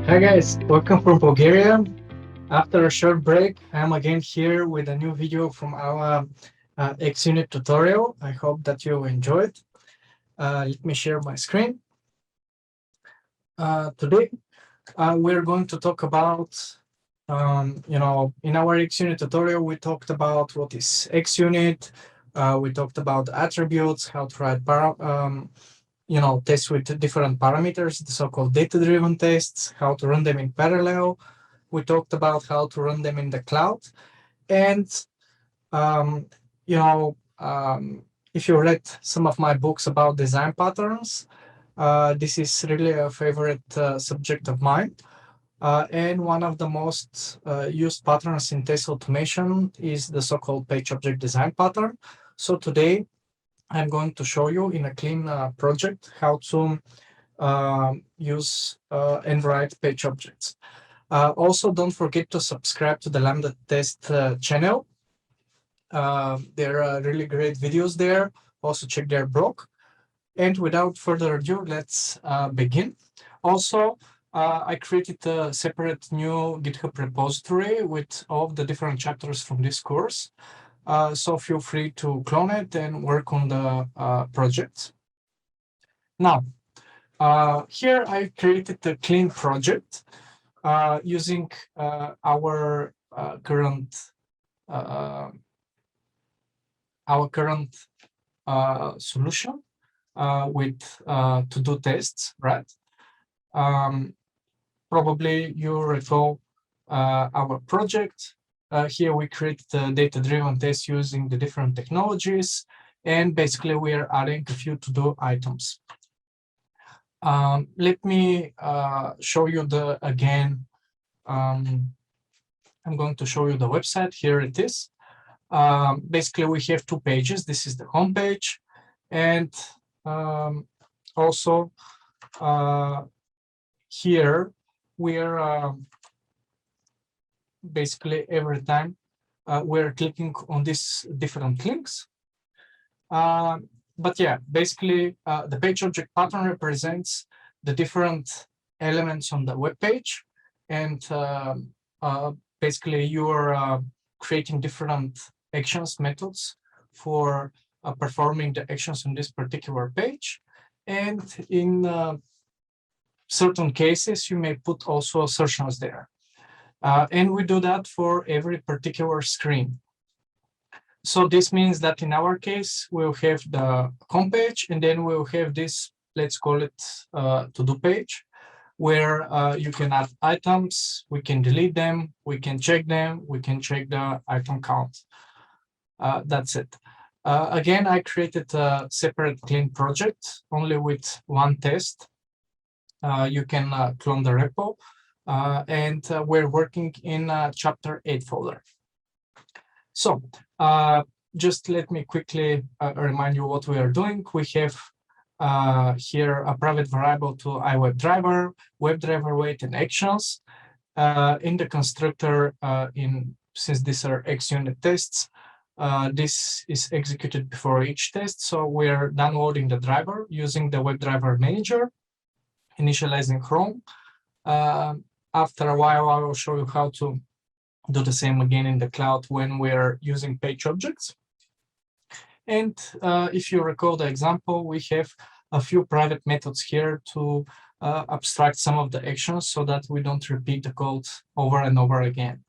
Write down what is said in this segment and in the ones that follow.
Hi guys, welcome from Bulgaria. After a short break, I'm again here with a new video from our xUnit tutorial. I hope that you enjoyed. Let me share my screen. Today, we're going to talk about, in our xUnit tutorial, we talked about what is xUnit. We talked about attributes, how to write tests with different parameters, the so-called data-driven tests, how to run them in parallel. We talked about how to run them in the cloud. And, um, you know, um, if you read some of my books about design patterns, this is really a favorite subject of mine. And one of the most used patterns in test automation is the so-called page object design pattern. So today, I'm going to show you in a clean project how to use and write page objects. Also, don't forget to subscribe to the Lambda Test channel. There are really great videos there. Also, check their blog. And without further ado, let's begin. Also, I created a separate new GitHub repository with all of the different chapters from this course. So feel free to clone it and work on the project. Now, here I created a clean project using our current solution with to-do tests, right? Probably you recall our project. Here we created a data-driven test using the different technologies, and basically we are adding a few to-do items. Let me show you again. I'm going to show you the website. Here it is. Basically, we have two pages. This is the home page, and also here we're basically every time we're clicking on these different links. But yeah, basically the page object pattern represents the different elements on the web page, and basically you're creating different actions methods for performing the actions on this particular page. And in certain cases, you may put also assertions there. And we do that for every particular screen. So this means that in our case, we'll have the home page, and then we'll have this, let's call it to-do page, where you can add items, we can delete them, we can check them, we can check the item count. That's it. Again, I created a separate clean project only with one test. You can clone the repo, and we're working in chapter 8 folder. So just let me quickly remind you what we are doing. We have here a private variable to iWebDriver, WebDriver weight, and actions. In the constructor, since these are xUnit tests, this is executed before each test. So we're downloading the driver using the WebDriver manager, initializing Chrome. After a while, I will show you how to do the same again in the cloud when we're using page objects. And if you recall the example, we have a few private methods here to abstract some of the actions so that we don't repeat the code over and over again.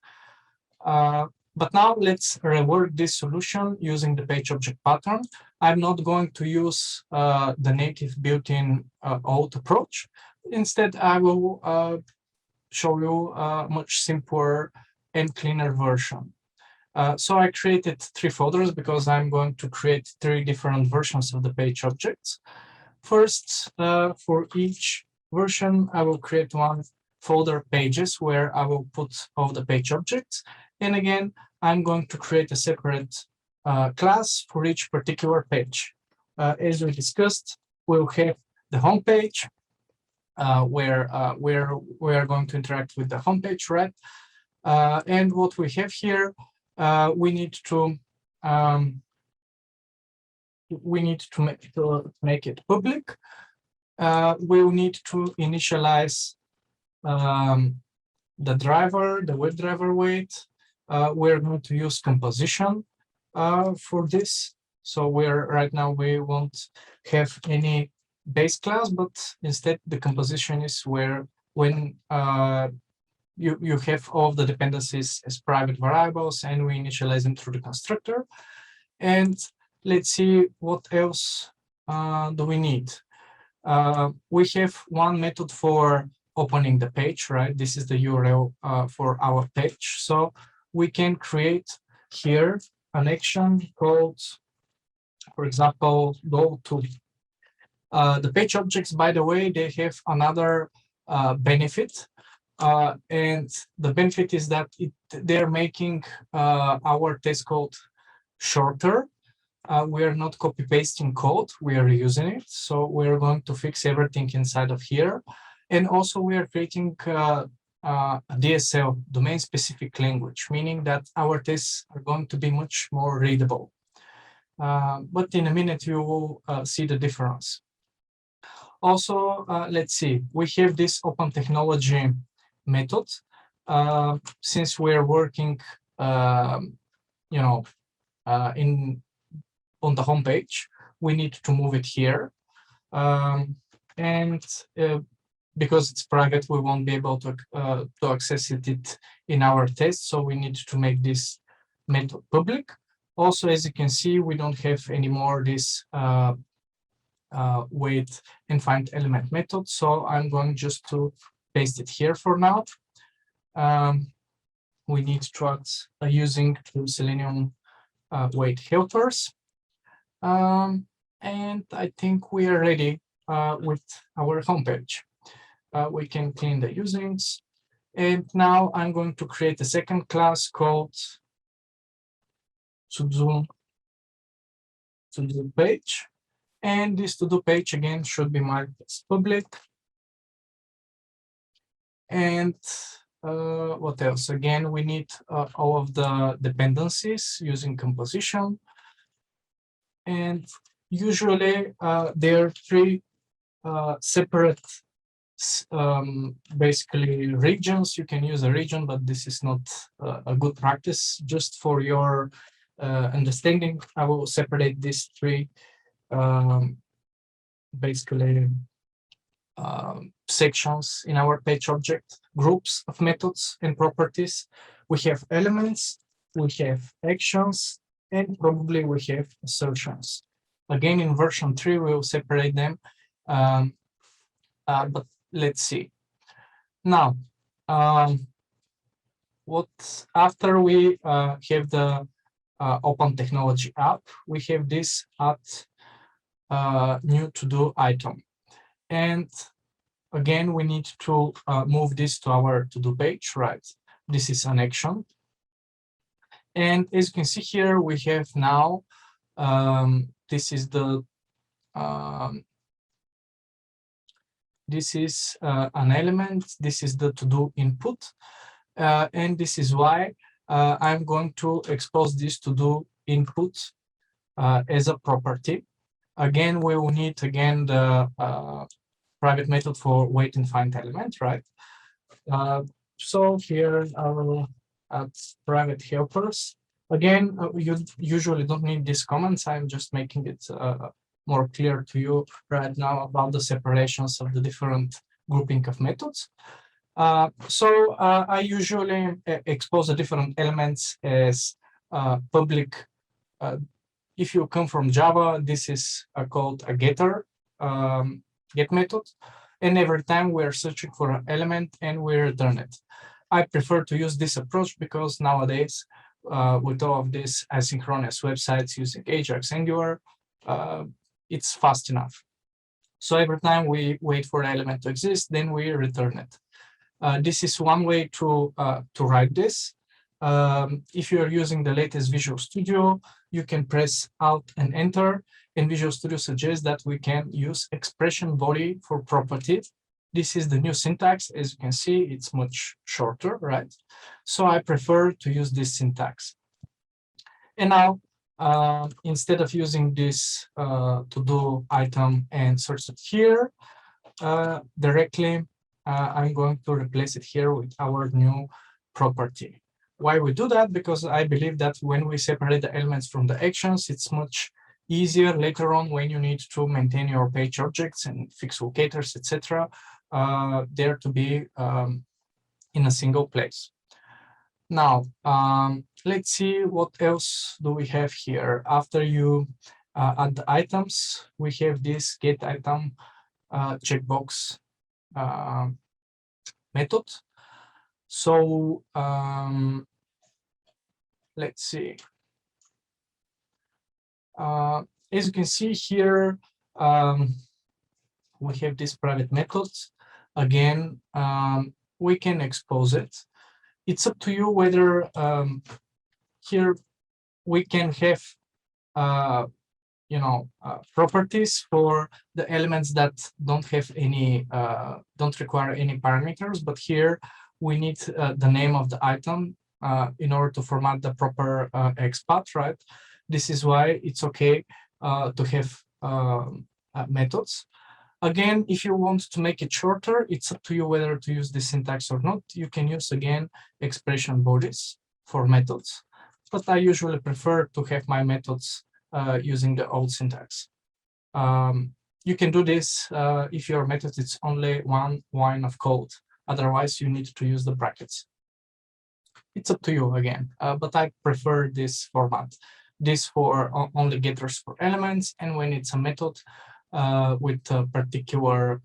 But now let's rework this solution using the page object pattern. I'm not going to use the native built-in auth approach. Instead, I will show you a much simpler and cleaner version. So I created 3 folders because I'm going to create 3 different versions of the page objects. First, for each version, I will create one folder pages where I will put all the page objects. And again, I'm going to create a separate class for each particular page. As we discussed, we'll have the home page, where we are going to interact with the home page, right? And what we have here, we need to make it public. We'll need to initialize the driver, the web driver weight. We're going to use composition for this. So right now we won't have any base class, but instead the composition is where when you have all of the dependencies as private variables and we initialize them through the constructor. And let's see what else do we need. We have one method for opening the page, right? This is the URL for our page. So we can create here an action called, for example, go to. The page objects, by the way, they have another benefit. And the benefit is that they're making our test code shorter. We are not copy pasting code, we are reusing it. So we're going to fix everything inside of here. And also we are creating a DSL, domain specific language, meaning that our tests are going to be much more readable. But in a minute, you will see the difference. Also, let's see, we have this open technology method. Since we're working, on the home page, we need to move it here. And because it's private, we won't be able to access it in our test. So we need to make this method public. Also, as you can see, we don't have anymore this wait and find element method. So I'm going just to paste it here for now. We need structs using Selenium wait helpers. And I think we are ready with our homepage. We can clean the usings. And now I'm going to create a second class called to-do page. And this to-do page again should be marked as public. And what else? Again, we need all of the dependencies using composition. And usually there are three separate basically regions. You can use a region, but this is not a good practice. Just for your understanding, I will separate these three basically sections in our page object, groups of methods and properties. We have elements, we have actions, and probably we have assertions. Again, in version 3, we will separate them. But let's see. Now, after we have the open technology app, we have this add new to-do item. And again, we need to move this to our to-do page, right? This is an action. And as you can see here, we have now, this is the, this is an element, this is the to-do input. And this is why I'm going to expose this to-do input as a property. Again, we will need the private method for wait and find element, right? So here I will add private helpers. Again, you usually don't need these comments. I'm just making it more clear to you right now about the separations of the different grouping of methods. So I usually expose the different elements as public. If you come from Java, this is called a getter, get method. And every time we're searching for an element and we return it. I prefer to use this approach because nowadays, with all of these asynchronous websites using Ajax Angular, it's fast enough. So every time we wait for an element to exist, then we return it. This is one way to write this. If you are using the latest Visual Studio, you can press Alt and Enter, and Visual Studio suggests that we can use expression body for property. This is the new syntax. As you can see, it's much shorter, right? So I prefer to use this syntax. And now, instead of using this to-do item and search it here directly, I'm going to replace it here with our new property. Why we do that? Because I believe that when we separate the elements from the actions, it's much easier later on when you need to maintain your page objects and fix locators, etc. There to be in a single place. Now, let's see what else do we have here. After you add the items, we have this get item checkbox method. So let's see. As you can see here, we have this private methods. Again, we can expose it. It's up to you whether here we can have properties for the elements that don't have any don't require any parameters, but here we need the name of the item in order to format the proper XPath, right? This is why it's okay to have methods. Again, if you want to make it shorter, it's up to you whether to use this syntax or not. You can use, again, expression bodies for methods, but I usually prefer to have my methods using the old syntax. You can do this if your method is only one line of code. Otherwise, you need to use the brackets. It's up to you again, but I prefer this format. This for only getters for elements, and when it's a method with a particular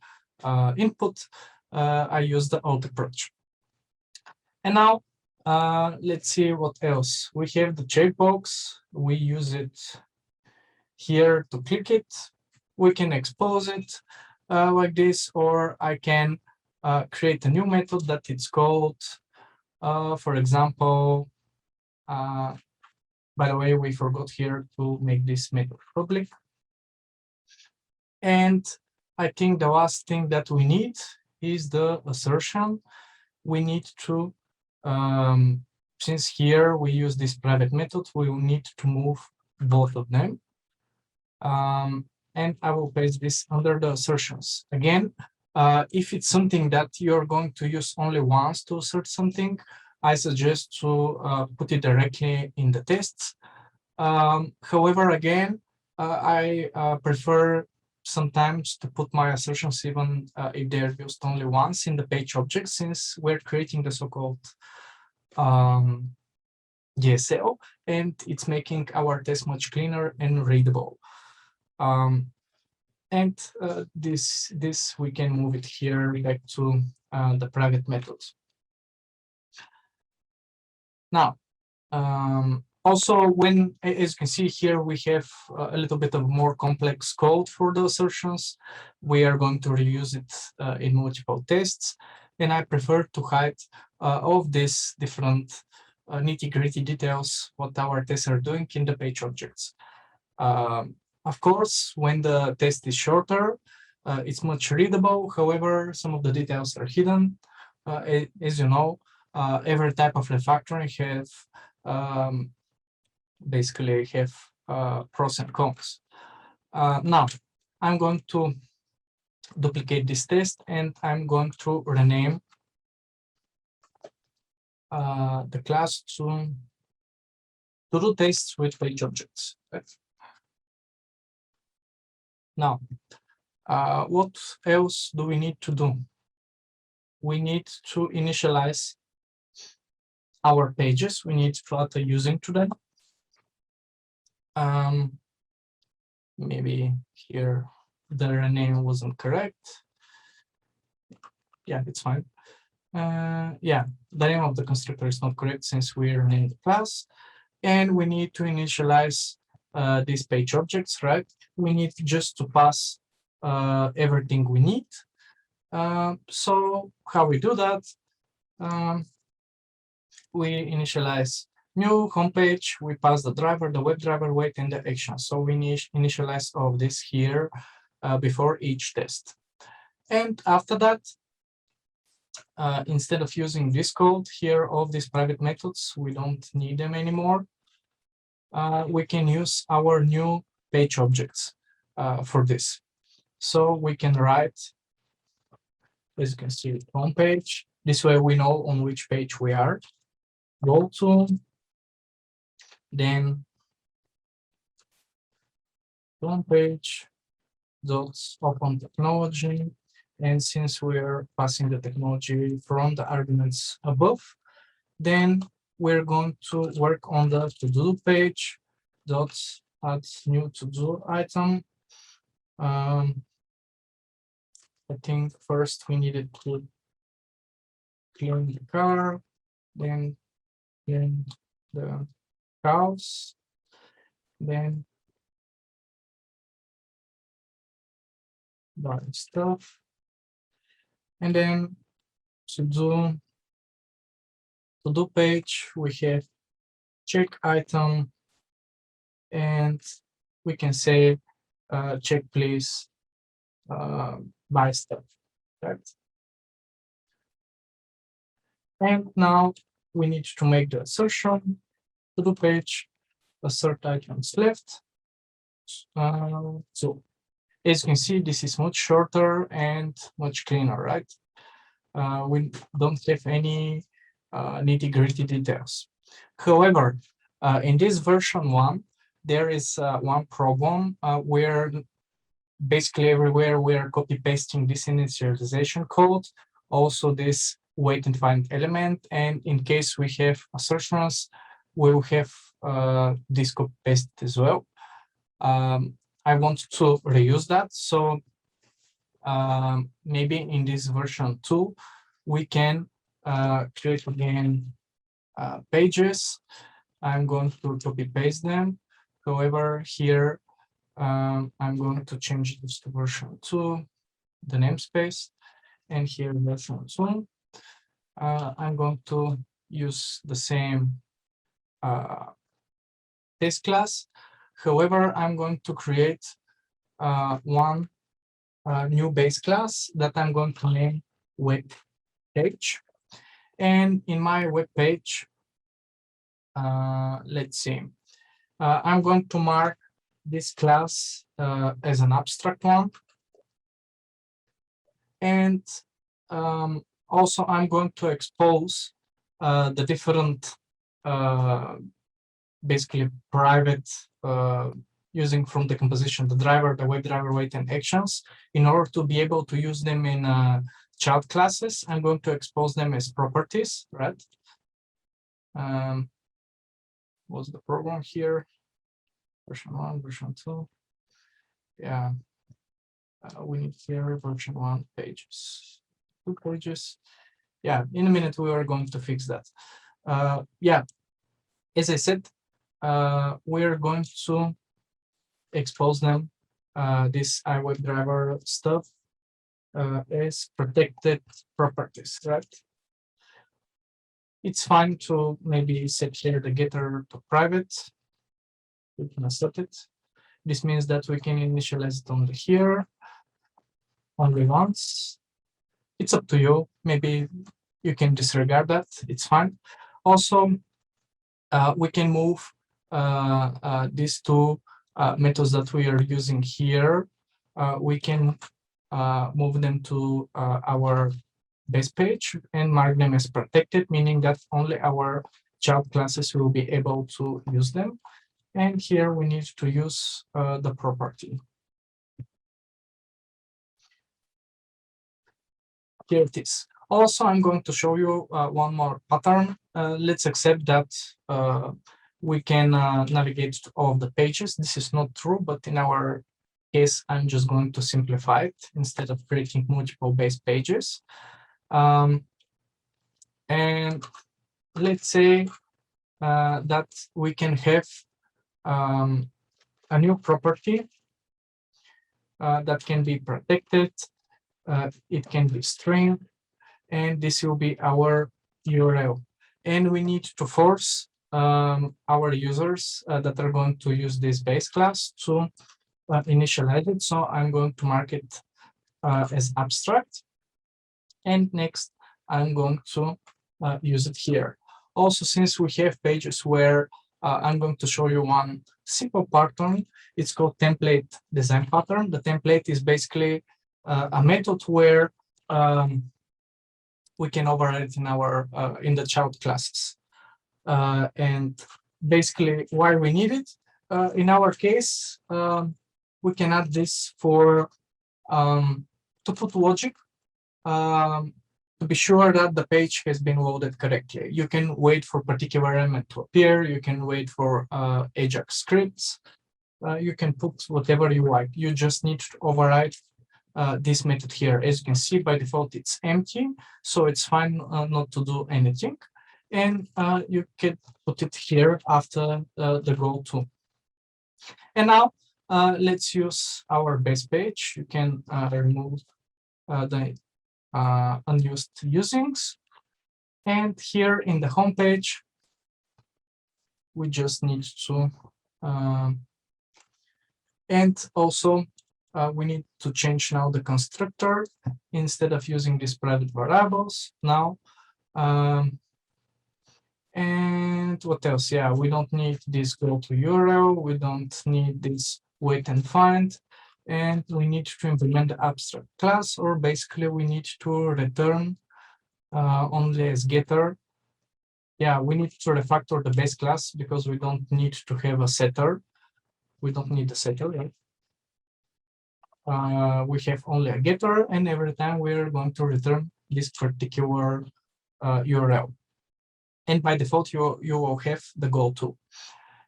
input, I use the old approach. And now, let's see what else. We have the checkbox. We use it here to click it. We can expose it like this, or I can create a new method that it's called, for example, by the way, we forgot here to make this method public. And I think the last thing that we need is the assertion. We need to, since here we use this private method, we will need to move both of them. And I will paste this under the assertions. Again, if it's something that you're going to use only once to assert something, I suggest to put it directly in the tests. However, again, I prefer sometimes to put my assertions even if they're used only once in the page object, since we're creating the so-called DSL, and it's making our test much cleaner and readable. And this we can move it here back to the private methods. Now, also, when, as you can see here, we have a little bit of more complex code for the assertions. We are going to reuse it in multiple tests, and I prefer to hide all of these different nitty-gritty details, what our tests are doing in the page objects. Of course, when the test is shorter, it's much readable. However, some of the details are hidden. As you know, every type of refactoring have basically have pros and cons. Now, I'm going to duplicate this test, and I'm going to rename the class to do tests with page objects. Now, what else do we need to do? We need to initialize our pages. We need to add a using to them. Maybe here the rename wasn't correct. Yeah, it's fine. Yeah, the name of the constructor is not correct since we renamed the class. And we need to initialize these page objects, right? We need just to pass everything we need. So how we do that? We initialize new homepage, we pass the driver, the WebDriver weight, and the action. So we initialize all of this here before each test. And after that, instead of using this code here, all of these private methods, we don't need them anymore. We can use our new page objects for this. So we can write as you can see, home page. This way we know on which page we are. Go to, then home page, dots open technology. And since we're passing the technology from the arguments above, then we're going to work on the to-do page, dots add new to-do item. I think first we needed to clean the car, then clean the house, then buy stuff, and then to do page, we have check item, and we can say check please buy stuff, right? And now we need to make the assertion to do page, assert items left. So as you can see, this is much shorter and much cleaner, right? We don't have any nitty-gritty details. However, in this version 1, there is one problem where basically everywhere we're copy-pasting this initialization code, also this wait and find element, and in case we have assertions, we will have this copy-paste as well. I want to reuse that, so maybe in this version 2, we can create again pages. I'm going to copy paste them. However, here I'm going to change this to version 2, the namespace, and here version 2. I'm going to use the same test class. However, I'm going to create one new base class that I'm going to name web page. And in my web page, let's see, I'm going to mark this class as an abstract one. And also I'm going to expose the different basically private using from the composition, the driver, the web driver, wait, and actions. In order to be able to use them in child classes, I'm going to expose them as properties, right? What's the program here? Version 1, version 2. Yeah, we need here version 1 pages, 2 pages. Yeah, in a minute we are going to fix that. Yeah, as I said, we're going to expose them, this iWebDriver stuff, as protected properties, right? It's fine to maybe set here the getter to private. We can assert it. This means that we can initialize it only here, only once. It's up to you. Maybe you can disregard that. It's fine. Also, we can move these two methods that we are using here. We can move them to our base page and mark them as protected, meaning that only our child classes will be able to use them. And here we need to use the property. Here it is. Also, I'm going to show you one more pattern. Let's accept that we can navigate to all of the pages. This is not true, but in our case, I'm just going to simplify it instead of creating multiple base pages. And let's say that we can have a new property that can be protected. It can be string, and this will be our URL. And we need to force our users that are going to use this base class to initialize it. So I'm going to mark it as abstract. And next, I'm going to use it here. Also, since we have pages where I'm going to show you one simple pattern, it's called template design pattern. The template is basically a method where we can override it in our in the child classes. And basically, why we need it? In our case, we can add this for to put logic to be sure that the page has been loaded correctly. You can wait for particular element to appear. You can wait for Ajax scripts. You can put whatever you like. You just need to override this method here. As you can see, by default, it's empty, so it's fine not to do anything. And you can put it here after the goal2. And now let's use our base page. You can remove the unused usings. And here in the home page, we just need to, and also we need to change now the constructor instead of using these private variables now. And what else? Yeah, we don't need this go to URL. We don't need this wait and find. And we need to implement the abstract class, or basically we need to return only as getter. Yeah, we need to refactor the base class because we don't need to have a setter. We don't need a setter, right? We have only a getter, and every time we're going to return this particular URL. And by default, you will have the goal2.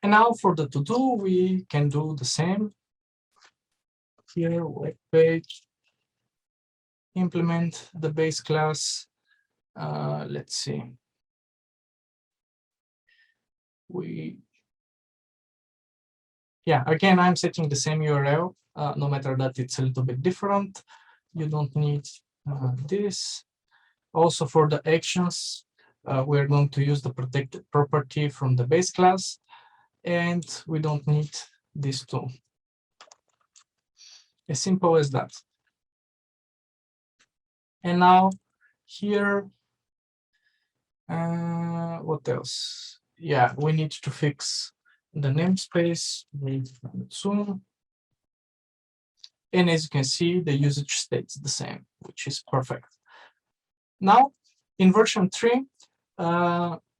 And now for the to-do, we can do the same. Here, web page, implement the base class. Let's see. Yeah, again, I'm setting the same URL, no matter that it's a little bit different. You don't need this. Also for the actions, we're going to use the protected property from the base class, and we don't need this too. As simple as that. And now here, what else? Yeah, we need to fix the namespace soon. And as you can see, the usage stays the same, which is perfect. Now, in version 3,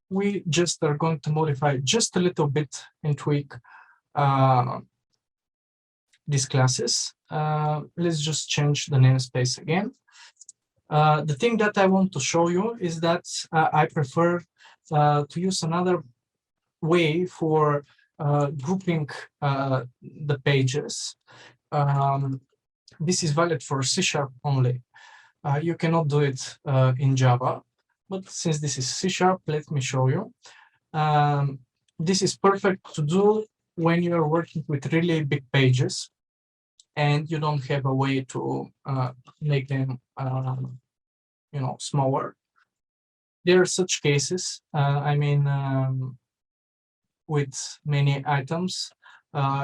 we just are going to modify just a little bit and tweak these classes. Let's just change the namespace again. The thing that I want to show you is that I prefer to use another way for grouping the pages. This is valid for C# only. You cannot do it in Java, but since this is C#, let me show you. This is perfect to do when you are working with really big pages and you don't have a way to make them smaller. There are such cases. I mean, with many items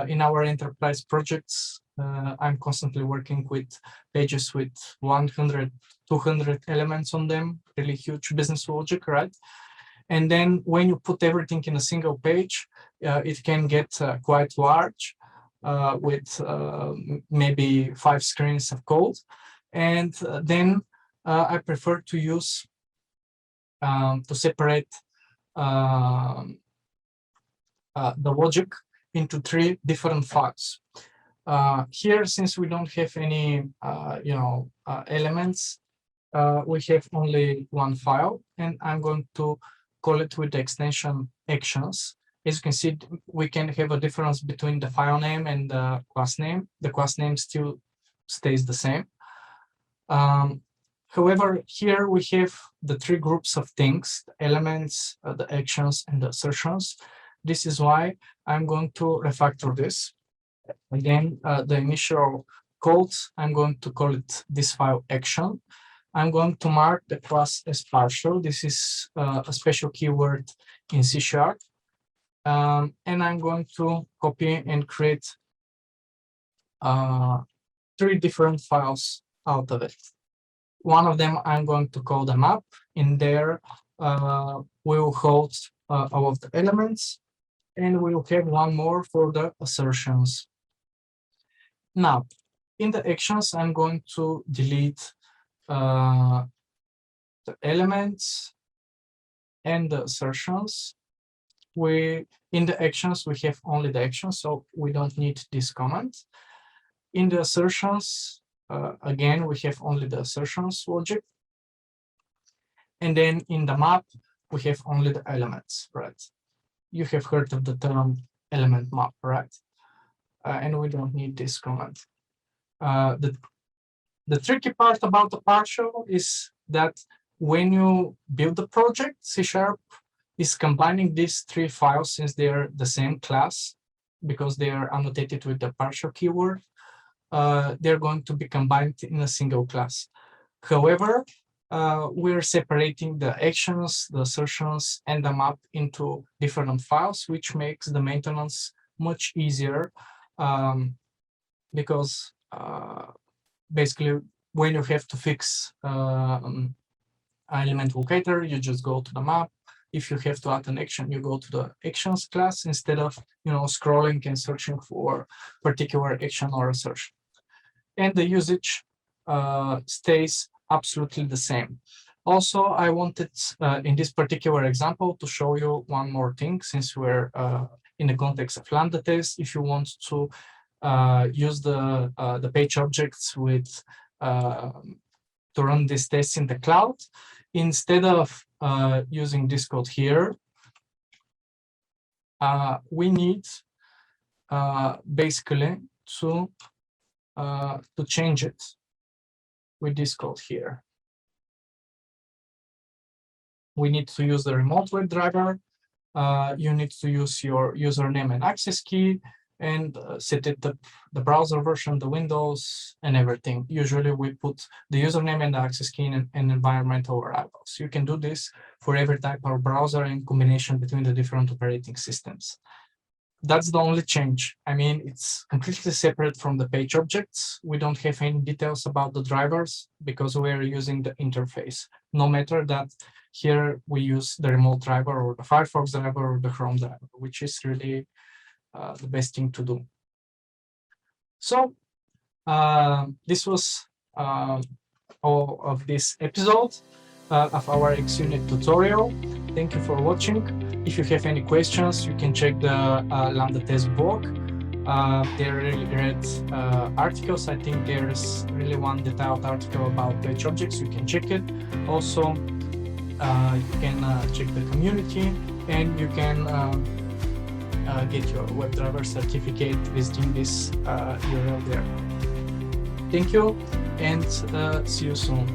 in our enterprise projects, I'm constantly working with pages with 100, 200 elements on them, really huge business logic, right? And then when you put everything in a single page, it can get quite large with maybe 5 screens of code. And then I prefer to use to separate the logic into 3 different files. Here, since we don't have any elements, we have only one file, and I'm going to call it with the extension actions. As you can see, we can have a difference between the file name and the class name. The class name still stays the same. However, here we have the 3 groups of things: the elements, the actions, and the assertions. This is why I'm going to refactor this. Again, the initial code, I'm going to call it this file action. I'm going to mark the class as partial. This is a special keyword in C#. And I'm going to copy and create 3 different files out of it. One of them I'm going to call the map. In there, we will hold all of the elements, and we will have one more for the assertions. Now, in the actions, I'm going to delete the elements and the assertions. In the actions, we have only the actions, so we don't need this comment. In the assertions, again, we have only the assertions logic. And then in the map, we have only the elements, right? You have heard of the term element map, right? And we don't need this comment. The tricky part about the partial is that when you build the project, C# is combining these three files since they are the same class, because they are annotated with the partial keyword. They're going to be combined in a single class. However, we're separating the actions, the assertions, and the map into different files, which makes the maintenance much easier, because basically when you have to fix element locator, you just go to the map. If you have to add an action, you go to the actions class instead of scrolling and searching for particular action or assertion. And the usage stays absolutely the same. Also, I wanted in this particular example to show you one more thing, since we're in the context of Lambda test. If you want to use the page objects with to run these tests in the cloud, instead of using this code here, we need basically to change it with this code here. We need to use the remote WebDriver. You need to use your username and access key, and set it up, the browser version, the Windows, and everything. Usually we put the username and the access key in an environmental variables. You can do this for every type of browser and combination between the different operating systems. That's the only change. I mean, it's completely separate from the page objects. We don't have any details about the drivers because we're using the interface. No matter that here we use the remote driver or the Firefox driver or the Chrome driver, which is really the best thing to do. So this was all of this episode of our xUnit tutorial. Thank you for watching. If you have any questions, you can check the Lambda test blog. They're really great articles. I think there's really one detailed article about page objects. You can check it. Also, you can check the community, and you can get your WebDriver certificate visiting this URL there. Thank you, and see you soon.